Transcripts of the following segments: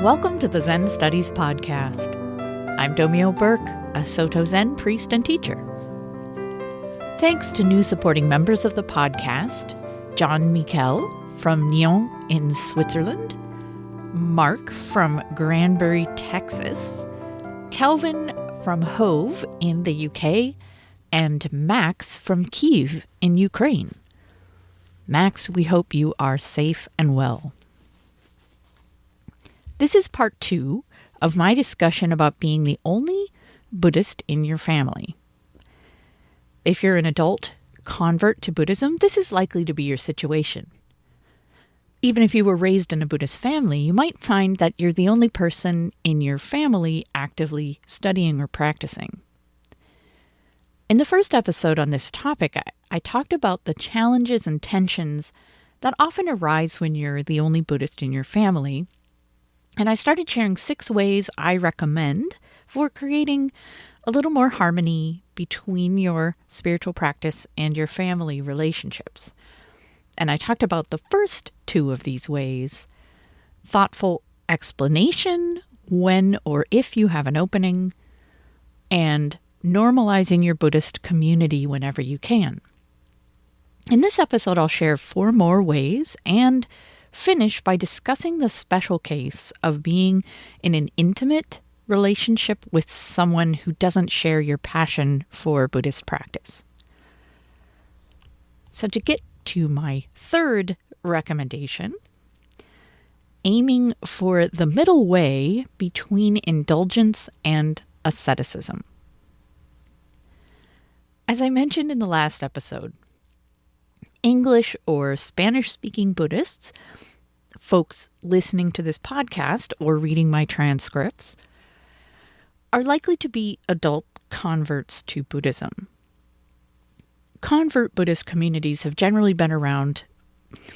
Welcome to the Zen Studies Podcast. I'm Domyo Burke, a Soto Zen priest and teacher. Thanks to new supporting members of the podcast, John Miquel from Nyon in Switzerland, Mark from Granbury, Texas, Kelvin from Hove in the UK, and Max from Kyiv in Ukraine. Max, we hope you are safe and well. This is part 2 of my discussion about being the only Buddhist in your family. If you're an adult convert to Buddhism, this is likely to be your situation. Even if you were raised in a Buddhist family, you might find that you're the only person in your family actively studying or practicing. In the first episode on this topic, I talked about the challenges and tensions that often arise when you're the only Buddhist in your family. And I started sharing 6 ways I recommend for creating a little more harmony between your spiritual practice and your family relationships. And I talked about the first 2 of these ways: thoughtful explanation when or if you have an opening, and normalizing your Buddhist community whenever you can. In this episode, I'll share 4 more ways and finish by discussing the special case of being in an intimate relationship with someone who doesn't share your passion for Buddhist practice. So to get to my third recommendation, aiming for the middle way between indulgence and asceticism. As I mentioned in the last episode, English or Spanish-speaking Buddhists, folks listening to this podcast or reading my transcripts, are likely to be adult converts to Buddhism. Convert Buddhist communities have generally been around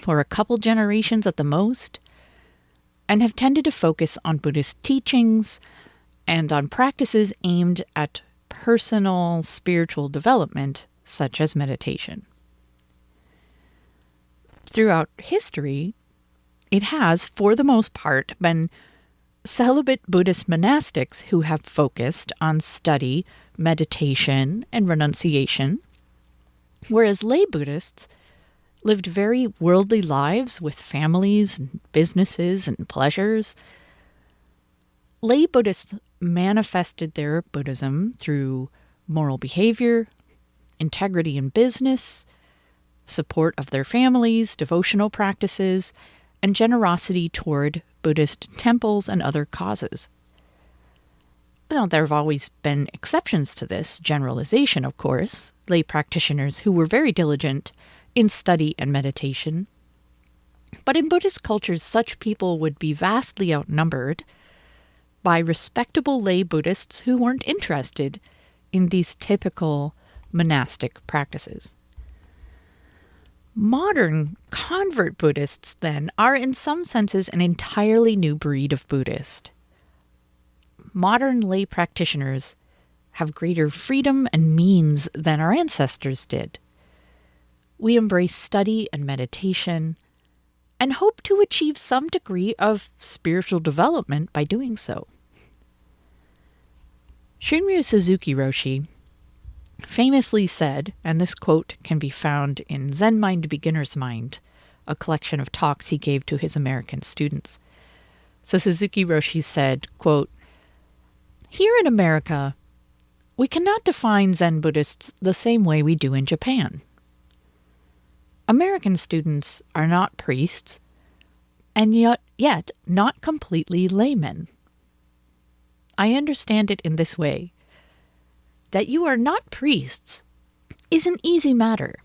for a couple generations at the most, and have tended to focus on Buddhist teachings and on practices aimed at personal spiritual development, such as meditation. Throughout history, it has, for the most part, been celibate Buddhist monastics who have focused on study, meditation, and renunciation, whereas lay Buddhists lived very worldly lives with families, and businesses, and pleasures. Lay Buddhists manifested their Buddhism through moral behavior, integrity in business, support of their families, devotional practices, and generosity toward Buddhist temples and other causes. Now, there have always been exceptions to this generalization, of course, lay practitioners who were very diligent in study and meditation. But in Buddhist cultures, such people would be vastly outnumbered by respectable lay Buddhists who weren't interested in these typical monastic practices. Modern convert Buddhists, then, are in some senses an entirely new breed of Buddhist. Modern lay practitioners have greater freedom and means than our ancestors did. We embrace study and meditation and hope to achieve some degree of spiritual development by doing so. Shunryu Suzuki Roshi famously said, and this quote can be found in Zen Mind Beginner's Mind, a collection of talks he gave to his American students. So Suzuki Roshi said, quote, "Here in America, we cannot define Zen Buddhists the same way we do in Japan. American students are not priests, and yet not completely laymen. I understand it in this way. That you are not priests is an easy matter,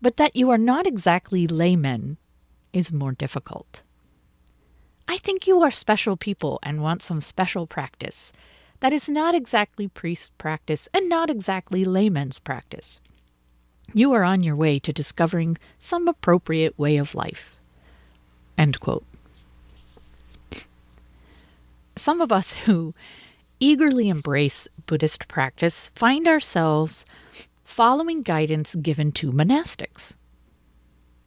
but that you are not exactly laymen is more difficult. I think you are special people and want some special practice that is not exactly priest practice and not exactly layman's practice. You are on your way to discovering some appropriate way of life." End quote. Some of us who eagerly embrace Buddhist practice find ourselves following guidance given to monastics,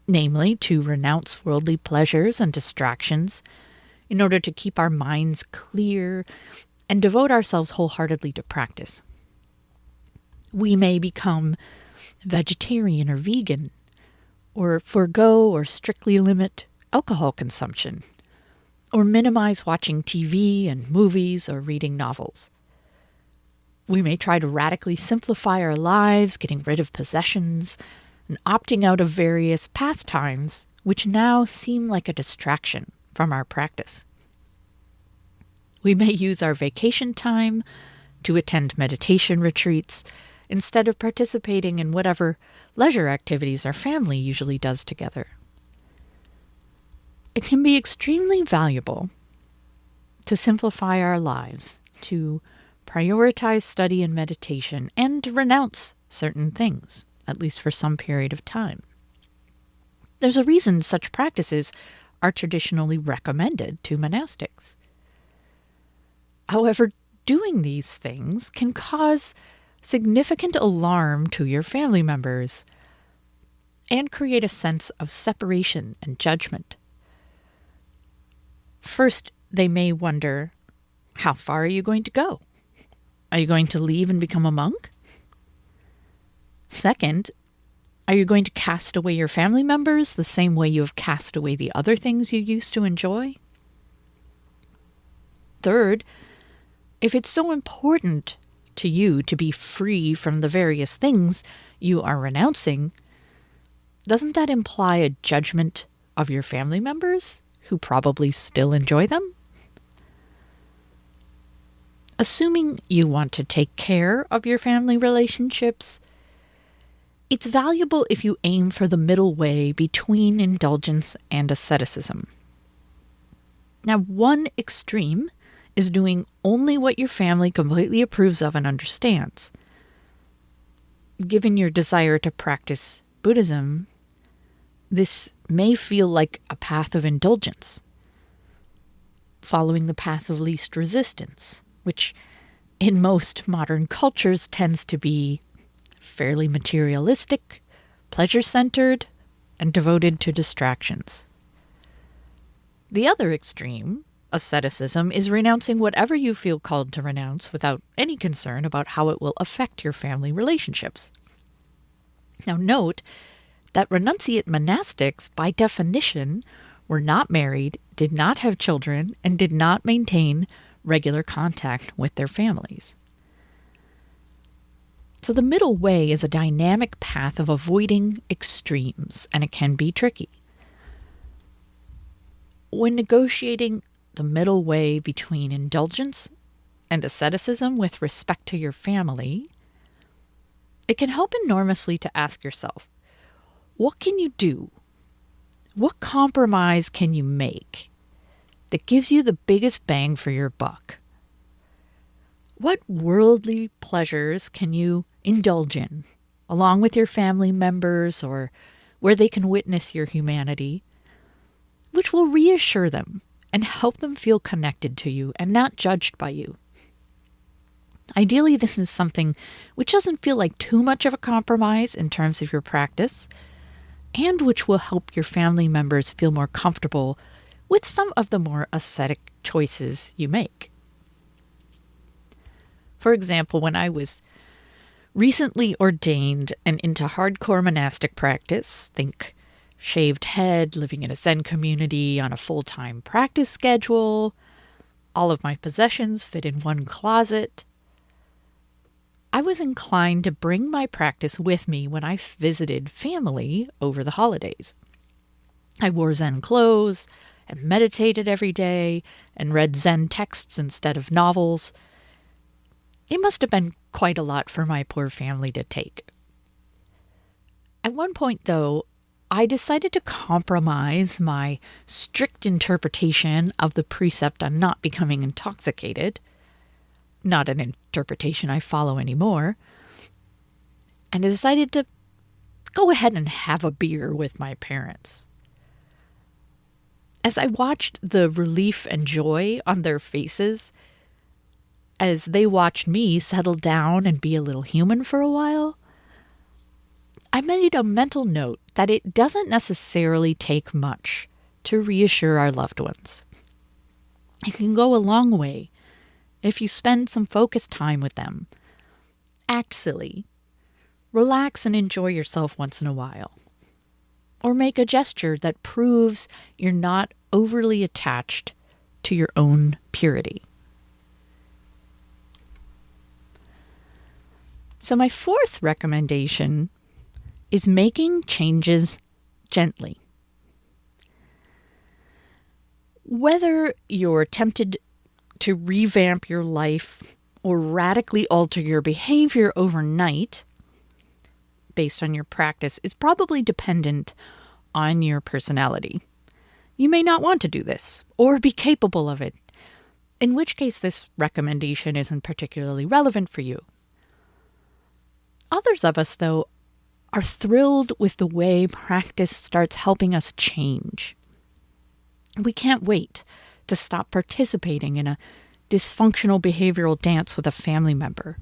namely to renounce worldly pleasures and distractions in order to keep our minds clear and devote ourselves wholeheartedly to practice. We may become vegetarian or vegan, or forego or strictly limit alcohol consumption, or minimize watching TV and movies or reading novels. We may try to radically simplify our lives, getting rid of possessions, and opting out of various pastimes, which now seem like a distraction from our practice. We may use our vacation time to attend meditation retreats instead of participating in whatever leisure activities our family usually does together. It can be extremely valuable to simplify our lives, to prioritize study and meditation, and to renounce certain things, at least for some period of time. There's a reason such practices are traditionally recommended to monastics. However, doing these things can cause significant alarm to your family members and create a sense of separation and judgment. First, they may wonder, how far are you going to go? Are you going to leave and become a monk? Second, are you going to cast away your family members the same way you have cast away the other things you used to enjoy? Third, if it's so important to you to be free from the various things you are renouncing, doesn't that imply a judgment of your family members who probably still enjoy them? Assuming you want to take care of your family relationships, it's valuable if you aim for the middle way between indulgence and asceticism. Now, one extreme is doing only what your family completely approves of and understands. Given your desire to practice Buddhism, this may feel like a path of indulgence, following the path of least resistance, which in most modern cultures tends to be fairly materialistic, pleasure-centered, and devoted to distractions. The other extreme, asceticism, is renouncing whatever you feel called to renounce without any concern about how it will affect your family relationships. Now note that renunciate monastics, by definition, were not married, did not have children, and did not maintain regular contact with their families. So the middle way is a dynamic path of avoiding extremes, and it can be tricky. When negotiating the middle way between indulgence and asceticism with respect to your family, it can help enormously to ask yourself, what can you do? What compromise can you make that gives you the biggest bang for your buck? What worldly pleasures can you indulge in, along with your family members, or where they can witness your humanity, which will reassure them and help them feel connected to you and not judged by you? Ideally, this is something which doesn't feel like too much of a compromise in terms of your practice, and which will help your family members feel more comfortable with some of the more ascetic choices you make. For example, when I was recently ordained and into hardcore monastic practice, think shaved head, living in a Zen community on a full-time practice schedule, all of my possessions fit in one closet, I was inclined to bring my practice with me when I visited family over the holidays. I wore Zen clothes and meditated every day and read Zen texts instead of novels. It must have been quite a lot for my poor family to take. At one point, though, I decided to compromise my strict interpretation of the precept on not becoming intoxicated, not an interpretation I follow anymore, and I decided to go ahead and have a beer with my parents. As I watched the relief and joy on their faces, as they watched me settle down and be a little human for a while, I made a mental note that it doesn't necessarily take much to reassure our loved ones. It can go a long way if you spend some focused time with them. Act silly. Relax and enjoy yourself once in a while. Or make a gesture that proves you're not overly attached to your own purity. So my fourth recommendation is making changes gently. Whether you're tempted to revamp your life or radically alter your behavior overnight based on your practice is probably dependent on your personality. You may not want to do this or be capable of it, in which case this recommendation isn't particularly relevant for you. Others of us, though, are thrilled with the way practice starts helping us change. We can't wait to stop participating in a dysfunctional behavioral dance with a family member.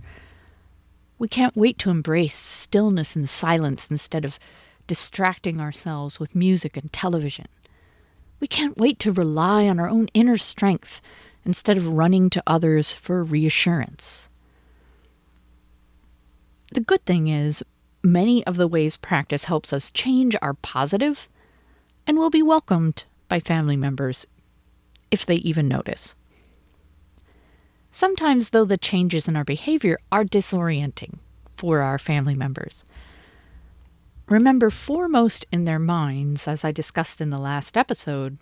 We can't wait to embrace stillness and silence instead of distracting ourselves with music and television. We can't wait to rely on our own inner strength instead of running to others for reassurance. The good thing is, many of the ways practice helps us change are positive and will be welcomed by family members if they even notice. Sometimes, though, the changes in our behavior are disorienting for our family members. Remember, foremost in their minds, as I discussed in the last episode,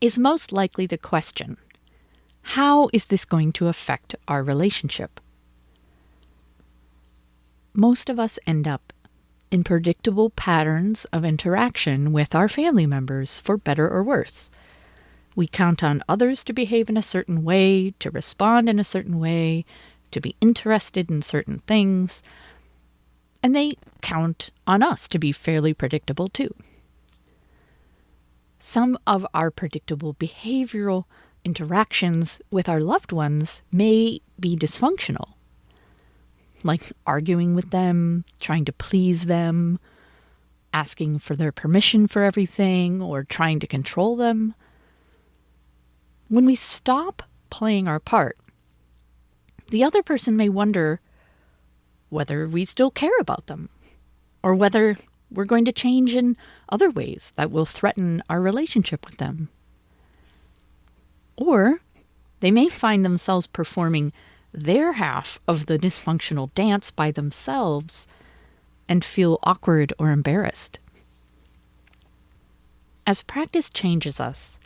is most likely the question, how is this going to affect our relationship? Most of us end up in predictable patterns of interaction with our family members, for better or worse. We count on others to behave in a certain way, to respond in a certain way, to be interested in certain things, and they count on us to be fairly predictable too. Some of our predictable behavioral interactions with our loved ones may be dysfunctional, like arguing with them, trying to please them, asking for their permission for everything, or trying to control them. When we stop playing our part, the other person may wonder whether we still care about them, or whether we're going to change in other ways that will threaten our relationship with them. Or they may find themselves performing their half of the dysfunctional dance by themselves and feel awkward or embarrassed. As practice changes us,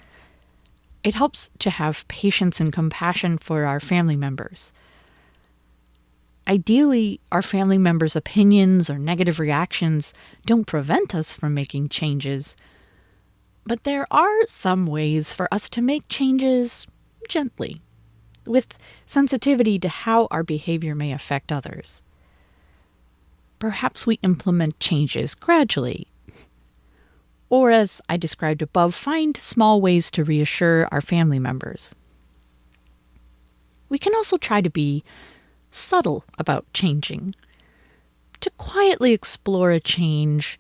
it helps to have patience and compassion for our family members. Ideally, our family members' opinions or negative reactions don't prevent us from making changes, but there are some ways for us to make changes gently, with sensitivity to how our behavior may affect others. Perhaps we implement changes gradually, or as I described above, find small ways to reassure our family members. We can also try to be subtle about changing, to quietly explore a change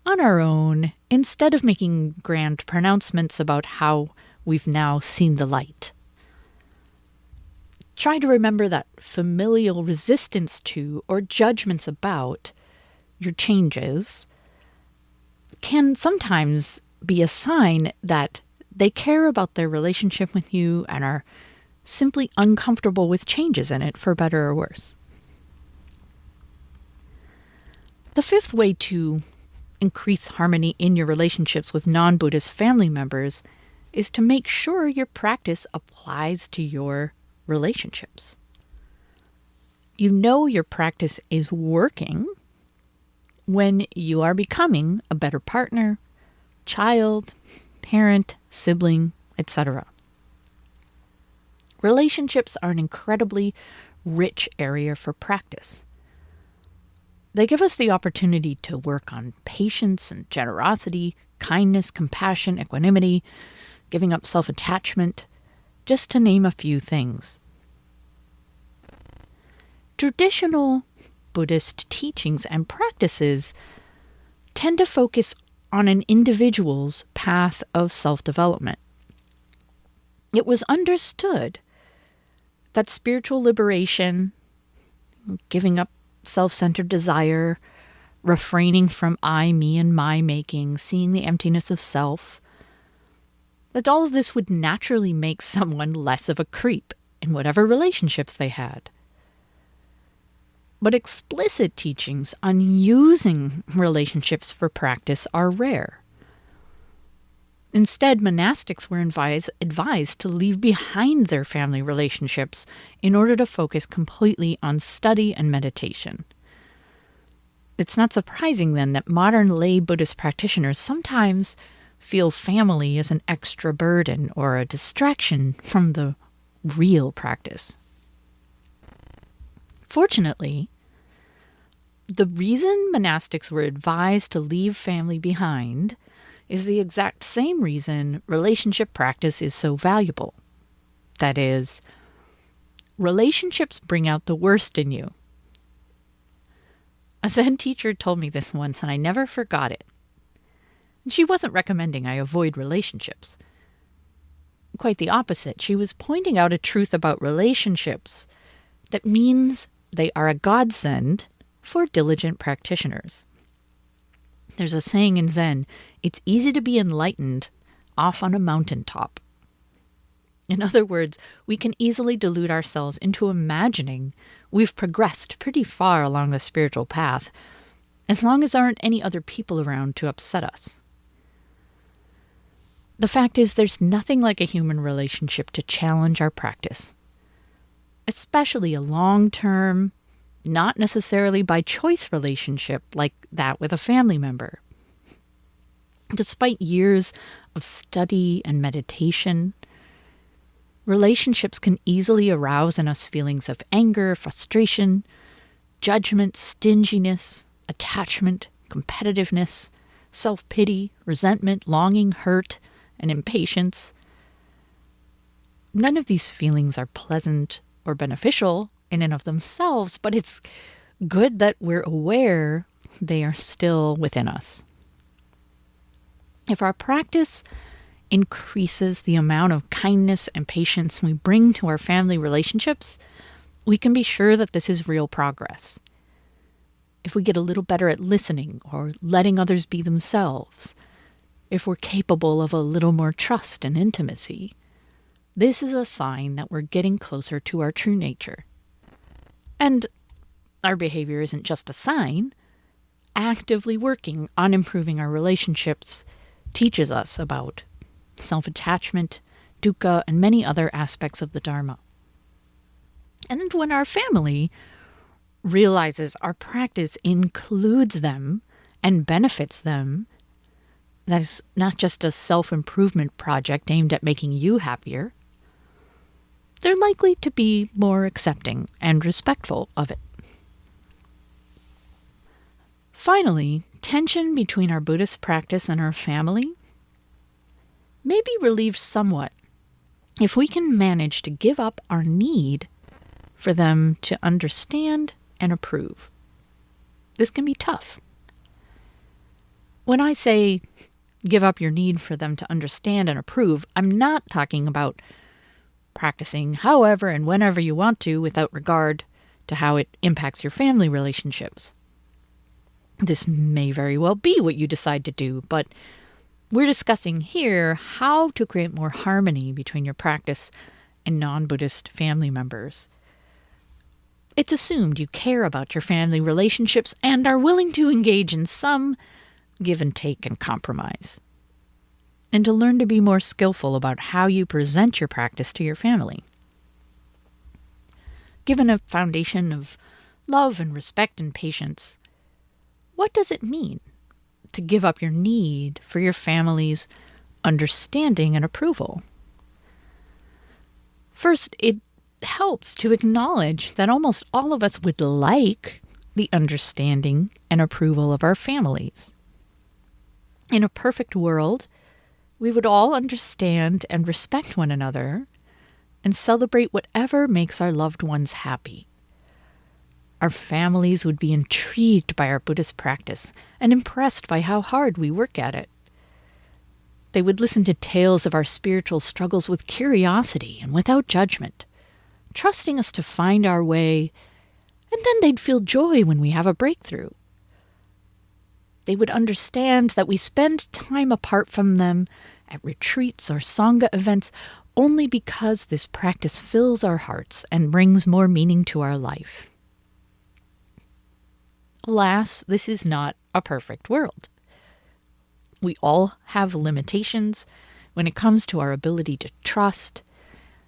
on our own instead of making grand pronouncements about how we've now seen the light. Try to remember that familial resistance to or judgments about your changes can sometimes be a sign that they care about their relationship with you and are simply uncomfortable with changes in it, for better or worse. The fifth way to increase harmony in your relationships with non-Buddhist family members is to make sure your practice applies to your relationships. You know your practice is working when you are becoming a better partner, child, parent, sibling, etc. Relationships are an incredibly rich area for practice. They give us the opportunity to work on patience and generosity, kindness, compassion, equanimity, giving up self-attachment, just to name a few things. Traditional Buddhist teachings and practices tend to focus on an individual's path of self-development. It was understood that spiritual liberation, giving up self-centered desire, refraining from I, me, and my making, seeing the emptiness of self, that all of this would naturally make someone less of a creep in whatever relationships they had. But explicit teachings on using relationships for practice are rare. Instead, monastics were advised to leave behind their family relationships in order to focus completely on study and meditation. It's not surprising, then, that modern lay Buddhist practitioners sometimes feel family as an extra burden or a distraction from the real practice. Fortunately, the reason monastics were advised to leave family behind is the exact same reason relationship practice is so valuable. That is, relationships bring out the worst in you. A Zen teacher told me this once, and I never forgot it. She wasn't recommending I avoid relationships. Quite the opposite. She was pointing out a truth about relationships that means they are a godsend for diligent practitioners. There's a saying in Zen, it's easy to be enlightened off on a mountaintop. In other words, we can easily delude ourselves into imagining we've progressed pretty far along the spiritual path, as long as there aren't any other people around to upset us. The fact is, there's nothing like a human relationship to challenge our practice, especially a long-term, not necessarily by choice relationship like that with a family member. Despite years of study and meditation, relationships can easily arouse in us feelings of anger, frustration, judgment, stinginess, attachment, competitiveness, self-pity, resentment, longing, hurt, and impatience. None of these feelings are pleasant or beneficial in and of themselves, but it's good that we're aware they are still within us. If our practice increases the amount of kindness and patience we bring to our family relationships, we can be sure that this is real progress. If we get a little better at listening or letting others be themselves, if we're capable of a little more trust and intimacy, this is a sign that we're getting closer to our true nature. And our behavior isn't just a sign. Actively working on improving our relationships teaches us about self-attachment, dukkha, and many other aspects of the Dharma. And when our family realizes our practice includes them and benefits them, that's not just a self-improvement project aimed at making you happier, they're likely to be more accepting and respectful of it. Finally, tension between our Buddhist practice and our family may be relieved somewhat if we can manage to give up our need for them to understand and approve. This can be tough. When I say give up your need for them to understand and approve, I'm not talking about practicing however and whenever you want to without regard to how it impacts your family relationships. This may very well be what you decide to do, but we're discussing here how to create more harmony between your practice and non-Buddhist family members. It's assumed you care about your family relationships and are willing to engage in some give and take and compromise, and to learn to be more skillful about how you present your practice to your family. Given a foundation of love and respect and patience, what does it mean to give up your need for your family's understanding and approval? First, it helps to acknowledge that almost all of us would like the understanding and approval of our families. In a perfect world, we would all understand and respect one another and celebrate whatever makes our loved ones happy. Our families would be intrigued by our Buddhist practice and impressed by how hard we work at it. They would listen to tales of our spiritual struggles with curiosity and without judgment, trusting us to find our way, and then they'd feel joy when we have a breakthrough. They would understand that we spend time apart from them at retreats or Sangha events only because this practice fills our hearts and brings more meaning to our life. Alas, this is not a perfect world. We all have limitations when it comes to our ability to trust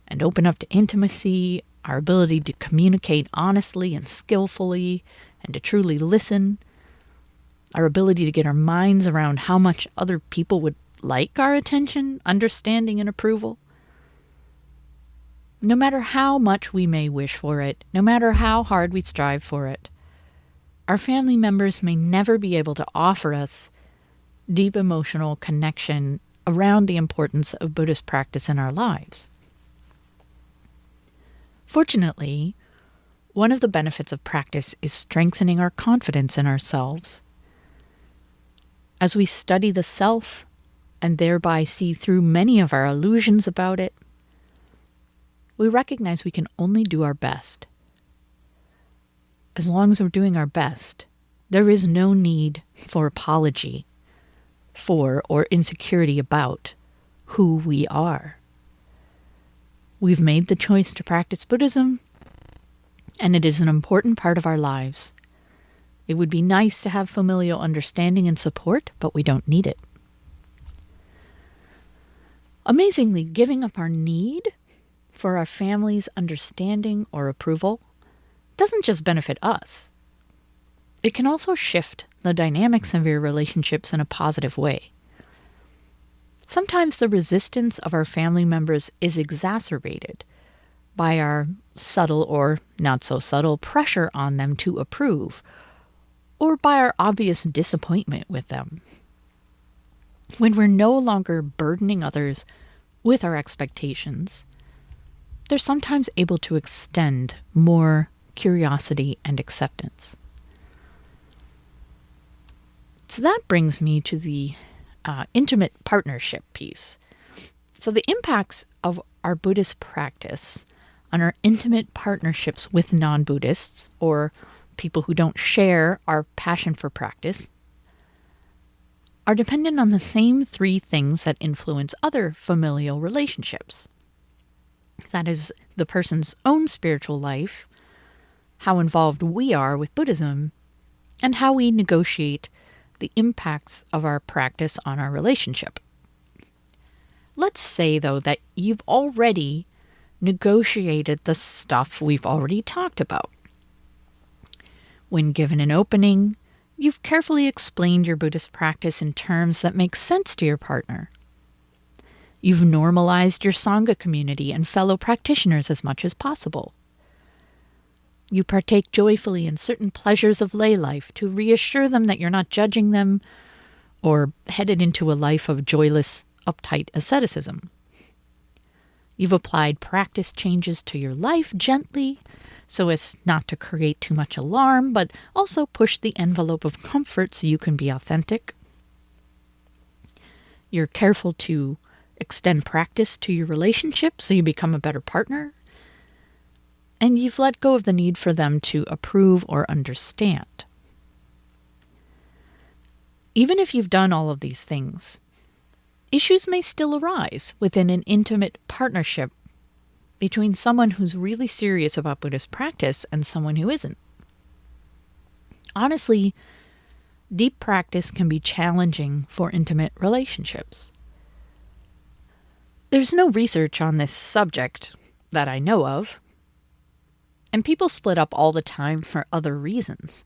and open up to intimacy, our ability to communicate honestly and skillfully, and to truly listen, our ability to get our minds around how much other people would like our attention, understanding, and approval. No matter how much we may wish for it, no matter how hard we strive for it, our family members may never be able to offer us deep emotional connection around the importance of Buddhist practice in our lives. Fortunately, one of the benefits of practice is strengthening our confidence in ourselves. As we study the self and thereby see through many of our illusions about it, we recognize we can only do our best. As long as we're doing our best, there is no need for apology for or insecurity about who we are. We've made the choice to practice Buddhism, and it is an important part of our lives. It would be nice to have familial understanding and support, but we don't need it. Amazingly, giving up our need for our family's understanding or approval doesn't just benefit us. It can also shift the dynamics of your relationships in a positive way. Sometimes the resistance of our family members is exacerbated by our subtle or not so subtle pressure on them to approve, or by our obvious disappointment with them. When we're no longer burdening others with our expectations, they're sometimes able to extend more curiosity and acceptance. So that brings me to the intimate partnership piece. So the impacts of our Buddhist practice on our intimate partnerships with non-Buddhists, or people who don't share our passion for practice, are dependent on the same three things that influence other familial relationships. That is, the person's own spiritual life, how involved we are with Buddhism, and how we negotiate the impacts of our practice on our relationship. Let's say, though, that you've already negotiated the stuff we've already talked about. When given an opening, you've carefully explained your Buddhist practice in terms that make sense to your partner. You've normalized your Sangha community and fellow practitioners as much as possible. You partake joyfully in certain pleasures of lay life to reassure them that you're not judging them or headed into a life of joyless, uptight asceticism. You've applied practice changes to your life gently so as not to create too much alarm, but also push the envelope of comfort so you can be authentic. You're careful to extend practice to your relationship so you become a better partner. And you've let go of the need for them to approve or understand. Even if you've done all of these things, issues may still arise within an intimate partnership between someone who's really serious about Buddhist practice and someone who isn't. Honestly, deep practice can be challenging for intimate relationships. There's no research on this subject that I know of, and people split up all the time for other reasons.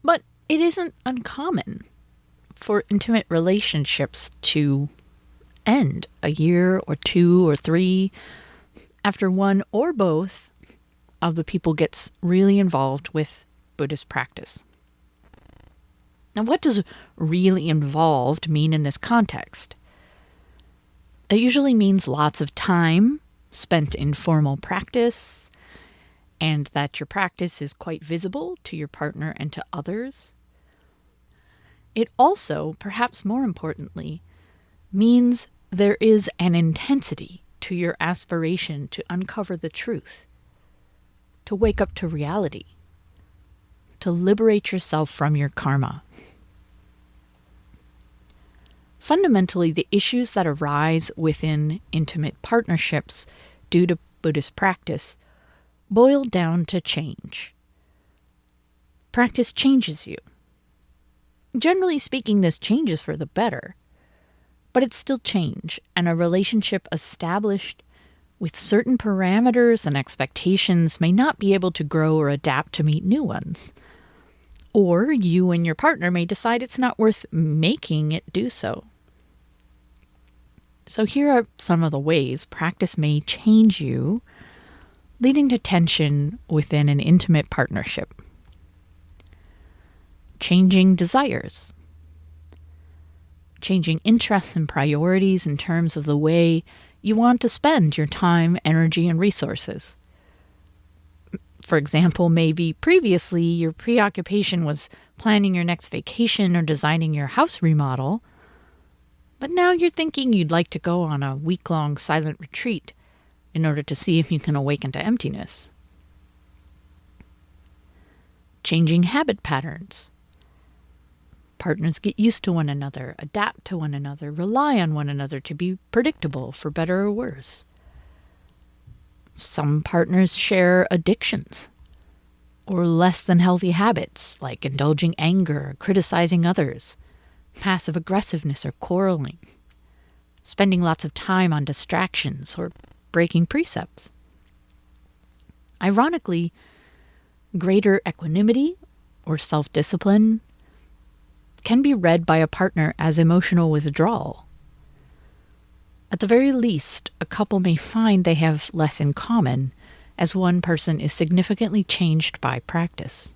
But it isn't uncommon for intimate relationships to end a year or 2 or 3 after one or both of the people gets really involved with Buddhist practice. Now, what does really involved mean in this context? It usually means lots of time spent in formal practice, and that your practice is quite visible to your partner and to others. It also, perhaps more importantly, means there is an intensity to your aspiration to uncover the truth, to wake up to reality, to liberate yourself from your karma. Fundamentally, the issues that arise within intimate partnerships due to Buddhist practice boil down to change. Practice changes you. Generally speaking, this change is for the better, but it's still change, and a relationship established with certain parameters and expectations may not be able to grow or adapt to meet new ones. Or you and your partner may decide it's not worth making it do so. So here are some of the ways practice may change you, leading to tension within an intimate partnership. Changing desires. Changing interests and priorities in terms of the way you want to spend your time, energy, and resources. For example, maybe previously your preoccupation was planning your next vacation or designing your house remodel, but now you're thinking you'd like to go on a week-long silent retreat in order to see if you can awaken to emptiness. Changing habit patterns. Partners get used to one another, adapt to one another, rely on one another to be predictable, for better or worse. Some partners share addictions or less than healthy habits like indulging anger, criticizing others, passive aggressiveness or quarreling, spending lots of time on distractions or breaking precepts. Ironically, greater equanimity or self-discipline can be read by a partner as emotional withdrawal. At the very least, a couple may find they have less in common as one person is significantly changed by practice.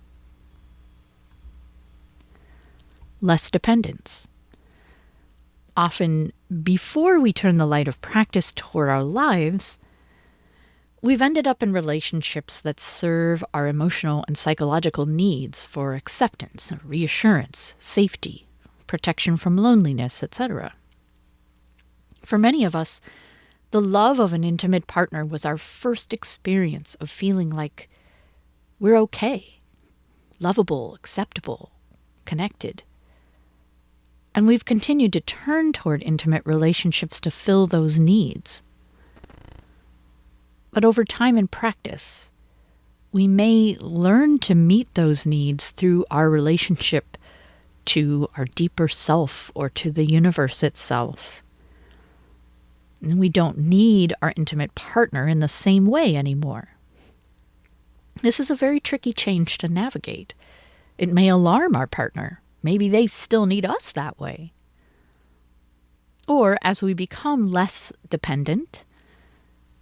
Less dependence. Often, before we turn the light of practice toward our lives, we've ended up in relationships that serve our emotional and psychological needs for acceptance, reassurance, safety, protection from loneliness, etc. For many of us, the love of an intimate partner was our first experience of feeling like we're okay, lovable, acceptable, connected. And we've continued to turn toward intimate relationships to fill those needs. But over time and practice, we may learn to meet those needs through our relationship to our deeper self or to the universe itself. And we don't need our intimate partner in the same way anymore. This is a very tricky change to navigate. It may alarm our partner. Maybe they still need us that way. Or as we become less dependent,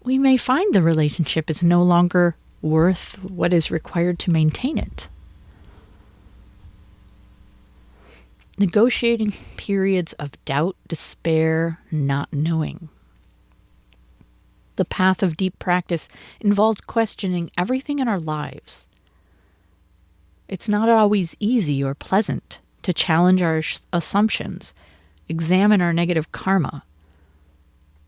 we may find the relationship is no longer worth what is required to maintain it. Negotiating periods of doubt, despair, not knowing. The path of deep practice involves questioning everything in our lives. It's not always easy or pleasant to challenge our assumptions, examine our negative karma,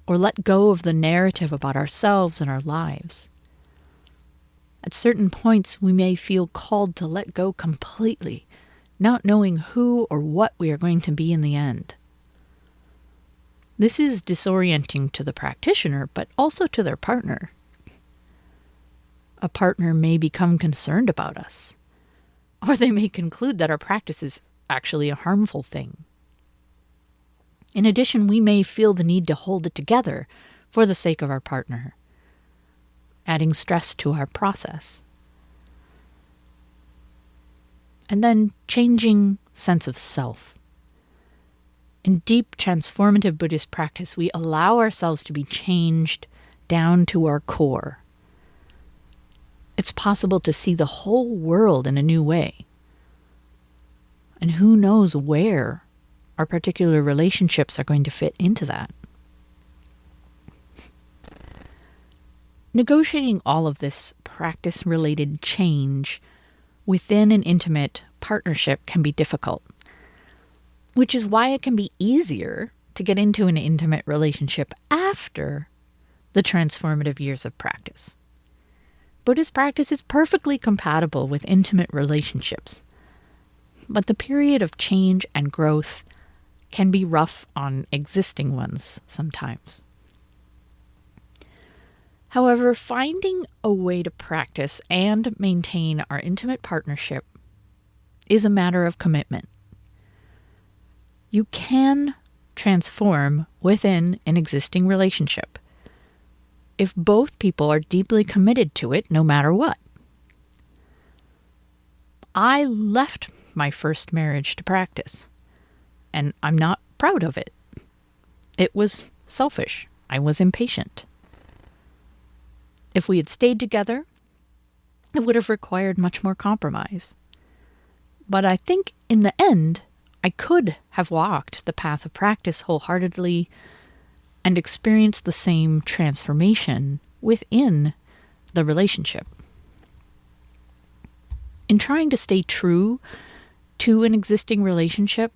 or let go of the narrative about ourselves and our lives. At certain points, we may feel called to let go completely, not knowing who or what we are going to be in the end. This is disorienting to the practitioner, but also to their partner. A partner may become concerned about us, or they may conclude that our practice is actually a harmful thing. In addition, we may feel the need to hold it together for the sake of our partner, adding stress to our process. And then changing sense of self. In deep transformative Buddhist practice, we allow ourselves to be changed down to our core. It's possible to see the whole world in a new way. And who knows where our particular relationships are going to fit into that. Negotiating all of this practice-related change within an intimate partnership can be difficult, which is why it can be easier to get into an intimate relationship after the transformative years of practice. Buddhist practice is perfectly compatible with intimate relationships, but the period of change and growth can be rough on existing ones sometimes. However, finding a way to practice and maintain our intimate partnership is a matter of commitment. You can transform within an existing relationship if both people are deeply committed to it no matter what. I left my first marriage to practice, and I'm not proud of it. It was selfish. I was impatient. If we had stayed together, it would have required much more compromise. But I think in the end, I could have walked the path of practice wholeheartedly and experienced the same transformation within the relationship. In trying to stay true to an existing relationship,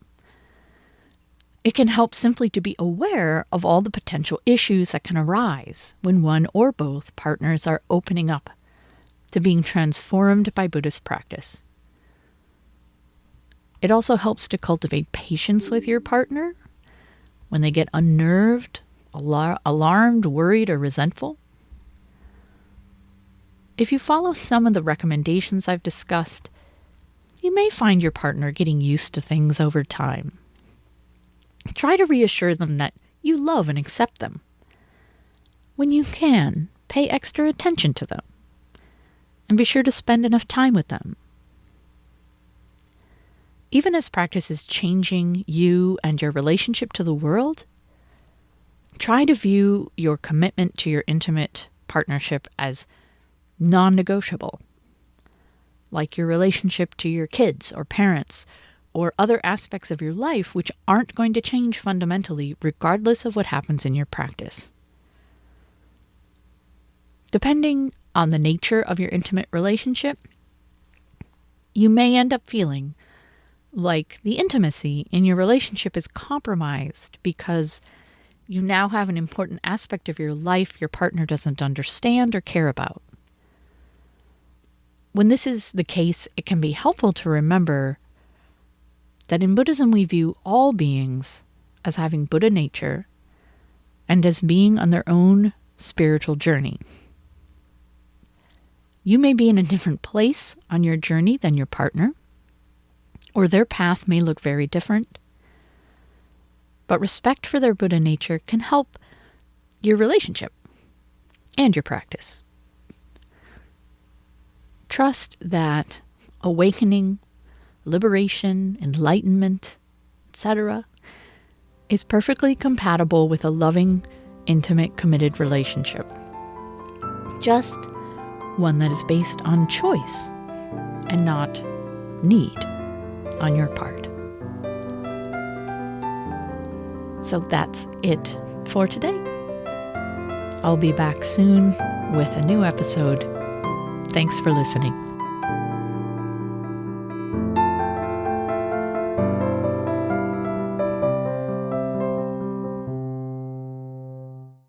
it can help simply to be aware of all the potential issues that can arise when one or both partners are opening up to being transformed by Buddhist practice. It also helps to cultivate patience with your partner when they get unnerved, alarmed, worried, or resentful. If you follow some of the recommendations I've discussed, you may find your partner getting used to things over time. Try to reassure them that you love and accept them. When you can, pay extra attention to them, and be sure to spend enough time with them. Even as practice is changing you and your relationship to the world, try to view your commitment to your intimate partnership as non-negotiable, like your relationship to your kids or parents or other aspects of your life which aren't going to change fundamentally regardless of what happens in your practice. Depending on the nature of your intimate relationship, you may end up feeling like the intimacy in your relationship is compromised because you now have an important aspect of your life your partner doesn't understand or care about. When this is the case, it can be helpful to remember that in Buddhism we view all beings as having Buddha nature and as being on their own spiritual journey. You may be in a different place on your journey than your partner, or their path may look very different. But respect for their Buddha nature can help your relationship and your practice. Trust that awakening, liberation, enlightenment, etc., is perfectly compatible with a loving, intimate, committed relationship. Just one that is based on choice and not need on your part. So that's it for today. I'll be back soon with a new episode. Thanks for listening.